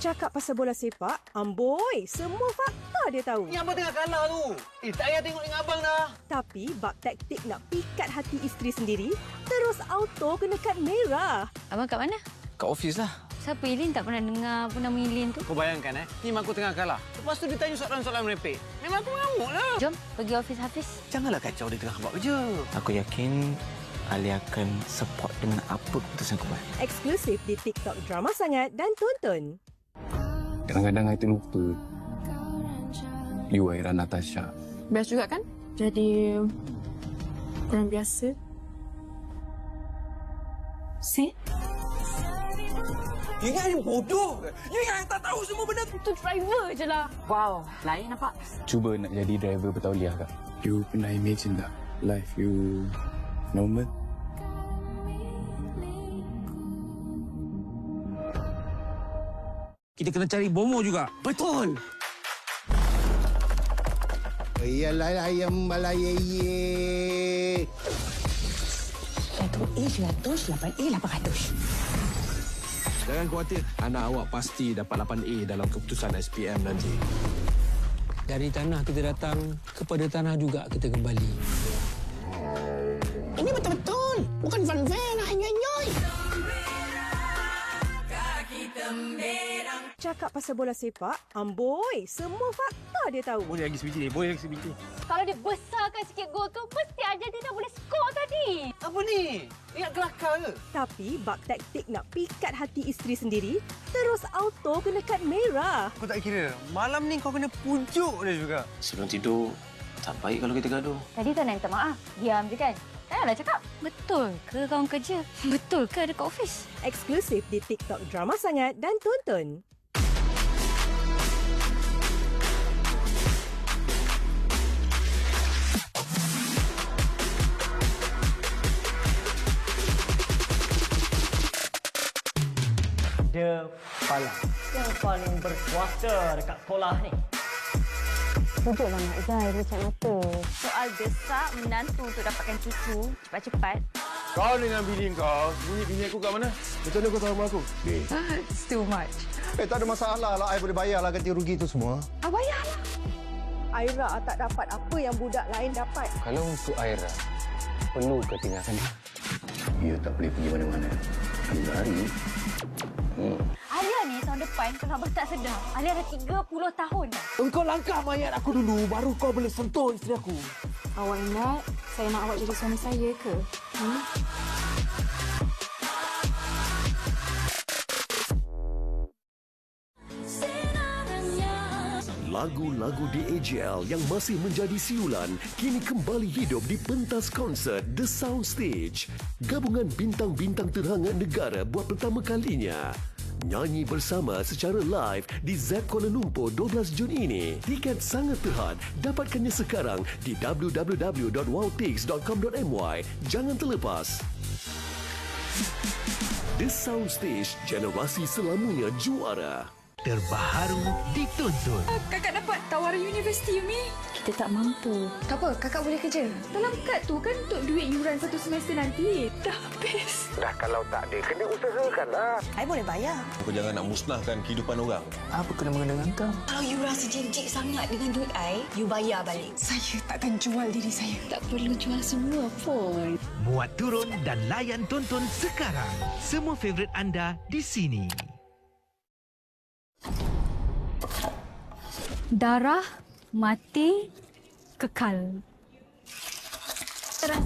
Cakap pasal bola sepak, amboi, semua fakta dia tahu. Ni abang tengah kalah tu. Tak payah tengok dengan abang dah. Tapi bab taktik nak pikat hati isteri sendiri, terus auto kena kad merah. Abang kat mana? Kat ofis lah. Siapa Ilin? Tak pernah dengar pun nama Ilin tu. Kau bayangkan ni mak aku tengah kalah. Lepas tu dia tanya soalan-soalan merepek. Memang aku mengamuk lah. Jom, pergi ofis Hafiz. Janganlah kacau dia tengah buat kerja. Aku yakin Ali akan support dengan apa keputusan kau buat. Eksklusif di TikTok Drama Sangat dan Tonton. Kadang-kadang I terlupa. You, Aira, Natasha. Best juga kan? Jadi orang biasa. See? You ingat yang bodoh ke? You ingat yang tak tahu semua benda tu? Itu driver je lah. Wow, lain nampak. Cuba nak jadi driver bertauliah, Kak. You pernah imagine tak? Life you normal? Kita kena cari bomo juga. Betul. Iyalah ayam balai. 1A 100, 8A 800. Jangan khawatir, anak awak pasti dapat 8A dalam keputusan SPM nanti. Dari tanah kita datang, kepada tanah juga kita kembali. Ini betul-betul. Bukan van-van, anyoy-anyoy. Cakap pasal bola sepak, amboi, semua fakta dia tahu. Boleh lagi sebiji ni, boleh lagi sebiji. Kalau dia besarkan sikit gol tu, mesti Argentina boleh skor tadi. Apa ni? Ingat kelakar ke? Tapi bab taktik nak pikat hati isteri sendiri, terus auto kena kad merah. Kau tak kira, malam ni kau kena pujuk dia juga. Sebelum tidur, tak baik kalau kita gaduh. Tadi tak nak minta maaf. Diam je kan? Janganlah cakap. Betul ke kawan kerja? Betul ke ada kat ofis? Eksklusif di TikTok Drama Sangat dan Tonton. Dia Palang yang paling berkuasa dekat sekolah ni. Pujuklah Mak Zai, macam mata. Soal desak menantu untuk dapatkan cucu cepat-cepat. Kau dengan bini kau, bini aku kat mana? Macam mana kau tahu rumah aku? It's too much. Tak ada masalah lah. I boleh bayarlah ganti rugi tu semua. Bayarlah. Aira tak dapat apa yang budak lain dapat. Kalau untuk Aira, perlu ke tinggalkan dia? You tak boleh pergi mana-mana. Hari-hari. Alia ni tahun depan, kalau abang tak sedar, Alia dah 30 tahun dah. Engkau langkah mayat aku dulu, baru kau boleh sentuh isteri aku. Awak ingat saya nak awak jadi suami saya ke? Lagu-lagu DAJL yang masih menjadi siulan kini kembali hidup di pentas konsert The Soundstage. Gabungan bintang-bintang terhangat negara buat pertama kalinya. Nyanyi bersama secara live di Z Kuala Lumpur 12 Jun ini. Tiket sangat terhad. Dapatkannya sekarang di www.wowtix.com.my. Jangan terlepas. The Soundstage, generasi selamanya juara. Terbaharu ditonton. Kakak dapat tawaran universiti, Umi. Kita tak mampu. Tak apa, kakak boleh kerja. Dalam kad tu kan untuk duit yuran satu semester nanti. Dah habis. Dah kalau tak ada, kena usahakanlah. I boleh bayar. Kau jangan nak musnahkan kehidupan orang. Apa kena mengena dengan kau? Kalau you rasa jijik sangat dengan duit I, you bayar balik. Saya takkan jual diri saya. Tak perlu jual semua pun. Muat turun dan layan tonton sekarang. Semua favourite anda di sini. Darah, mati, kekal. Terus,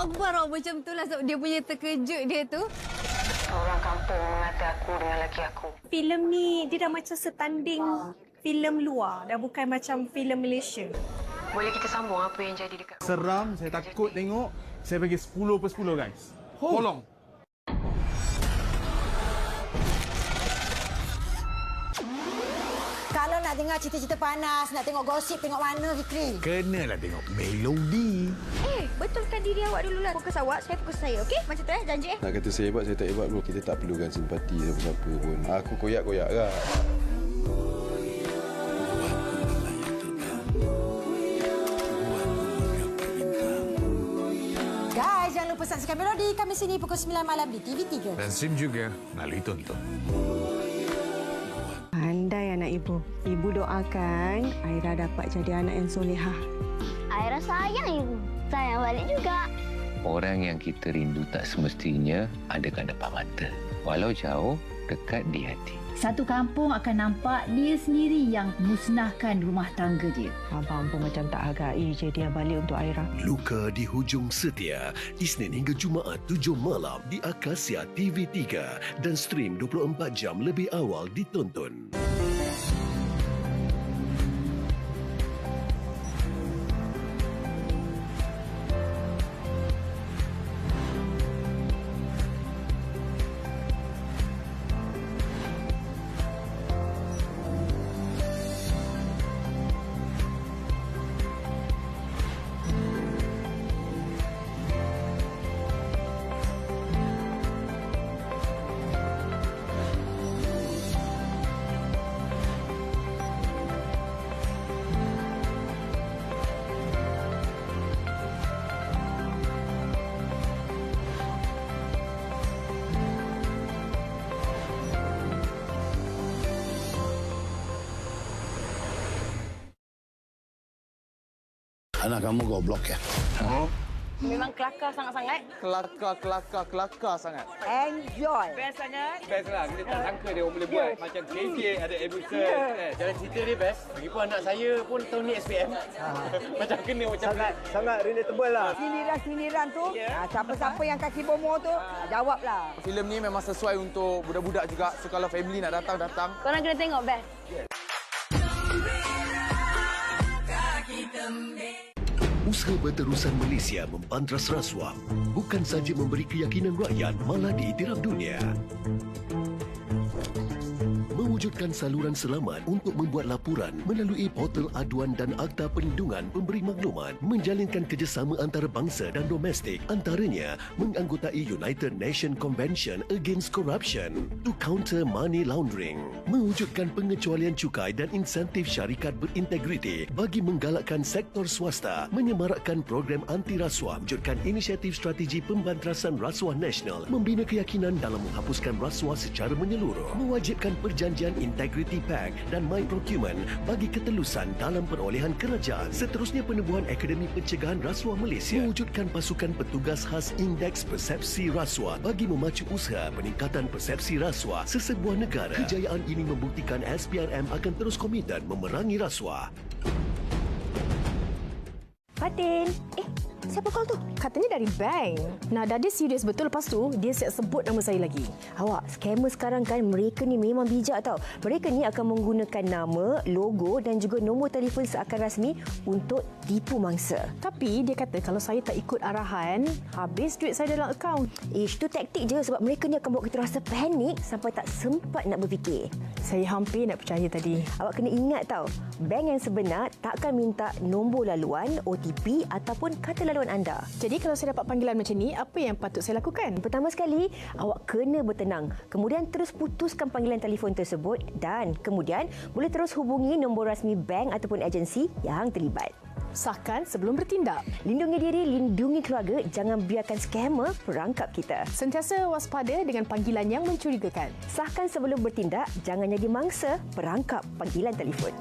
Akbar macam tu lah sebab dia punya terkejut dia tu. Orang kampung mengata aku dengan lelaki aku. Filem ni dia dah macam setanding filem luar, dah bukan macam filem Malaysia. Boleh kita sambung apa yang jadi dekat... Seram, saya takut tengok. Saya bagi 10/10 guys. Tolong. Kalau nak dengar cerita-cerita panas, nak tengok gosip, tengok mana, Fikri? Kenalah tengok Melody. Betulkan diri awak dululah. Fokus awak, saya fokus saya. Okey? Macam tu janji Nak kata saya hebat, saya tak hebat bro. Kita tak perlukan simpati siapa-siapa pun. Aku koyak-koyak lah. Guys, jangan lupa saksikan Melody kami sini pukul 9 malam di TV3. Dan stream juga melalui tonton. ibu. Ibu doakan Aira dapat jadi anak yang solehah. Aira sayang ibu. Sayang balik juga. Orang yang kita rindu tak semestinya ada kat depan mata. Walau jauh, dekat di hati. Satu kampung akan nampak dia sendiri yang musnahkan rumah tangga dia. Abang pun macam tak hargai je dia balik untuk Aira. Luka di Hujung Setia, Isnin hingga Jumaat 7 malam di Akasia TV3 dan stream 24 jam lebih awal ditonton. Anak kamu goblok ya? Memang kelakar sangat-sangat. Kelakar sangat. Enjoy. Best sangat. Best lah. Kita tak sangka dia orang boleh buat. Macam KJ, ada Ebuson. Jalan cerita dia best. Lagipun anak saya pun tahun ni SPM. Macam kena macam sangat relatable lah. Sindiran tu, siapa-siapa yang kaki bomoh tu, jawablah. Filem ni memang sesuai untuk budak-budak juga. So kalau family nak datang. Korang kena tengok best. Usaha berterusan Malaysia membantras rasuah bukan saja memberi keyakinan rakyat, malah diiktiraf dunia. Mewujudkan saluran selamat untuk membuat laporan melalui portal aduan dan akta perlindungan pemberi maklumat, menjalinkan kerjasama antarabangsa dan domestik, antaranya menganggotai United Nations Convention Against Corruption to counter money laundering, mewujudkan pengecualian cukai dan insentif syarikat berintegriti bagi menggalakkan sektor swasta, menyemarakkan program anti rasuah, wujudkan inisiatif strategi pembantrasan rasuah nasional, membina keyakinan dalam menghapuskan rasuah secara menyeluruh, mewajibkan perjanjian Integrity Pact dan My Procurement bagi ketelusan dalam perolehan kerajaan. Seterusnya, penubuhan Akademi Pencegahan Rasuah Malaysia, mewujudkan pasukan petugas khas Indeks Persepsi Rasuah bagi memacu usaha peningkatan persepsi rasuah sesebuah negara. Kejayaan ini membuktikan SPRM akan terus komited memerangi rasuah. Fatin, siapa call tu? Katanya dari bank. Nah, dah dia serius betul. Lepas tu, dia siap sebut nama saya lagi. Awak, scammer sekarang kan, mereka ni memang bijak tau. Mereka ni akan menggunakan nama, logo dan juga nombor telefon seakan rasmi untuk tipu mangsa. Tapi, dia kata kalau saya tak ikut arahan, habis duit saya dalam akaun. Itu taktik je sebab mereka ni akan buat kita rasa panik sampai tak sempat nak berfikir. Saya hampir nak percaya tadi. Awak kena ingat tau, bank yang sebenar takkan minta nombor laluan, OTP ataupun kata laluan anda. Jadi kalau saya dapat panggilan macam ni, apa yang patut saya lakukan? Pertama sekali, awak kena bertenang. Kemudian terus putuskan panggilan telefon tersebut dan kemudian boleh terus hubungi nombor rasmi bank ataupun agensi yang terlibat. Sahkan sebelum bertindak. Lindungi diri, lindungi keluarga. Jangan biarkan skamer perangkap kita. Sentiasa waspada dengan panggilan yang mencurigakan. Sahkan sebelum bertindak. Jangan jadi mangsa perangkap panggilan telefon.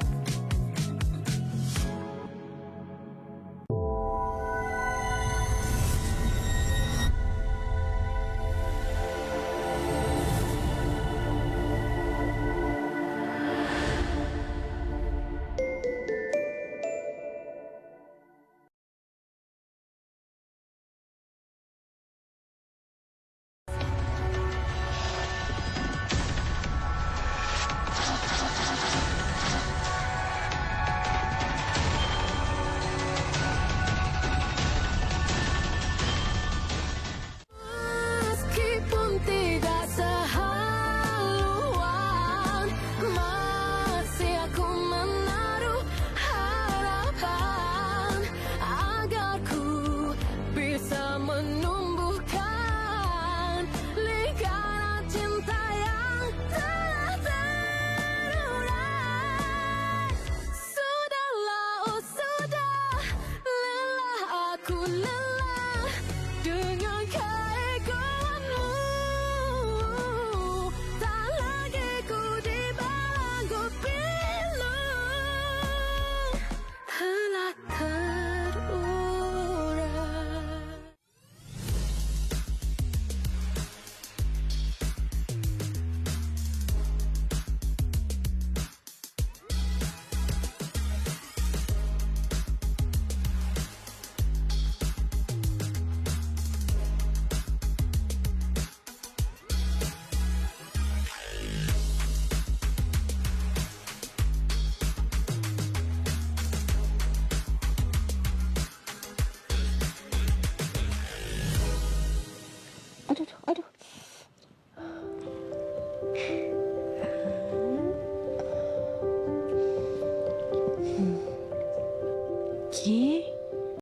Okey.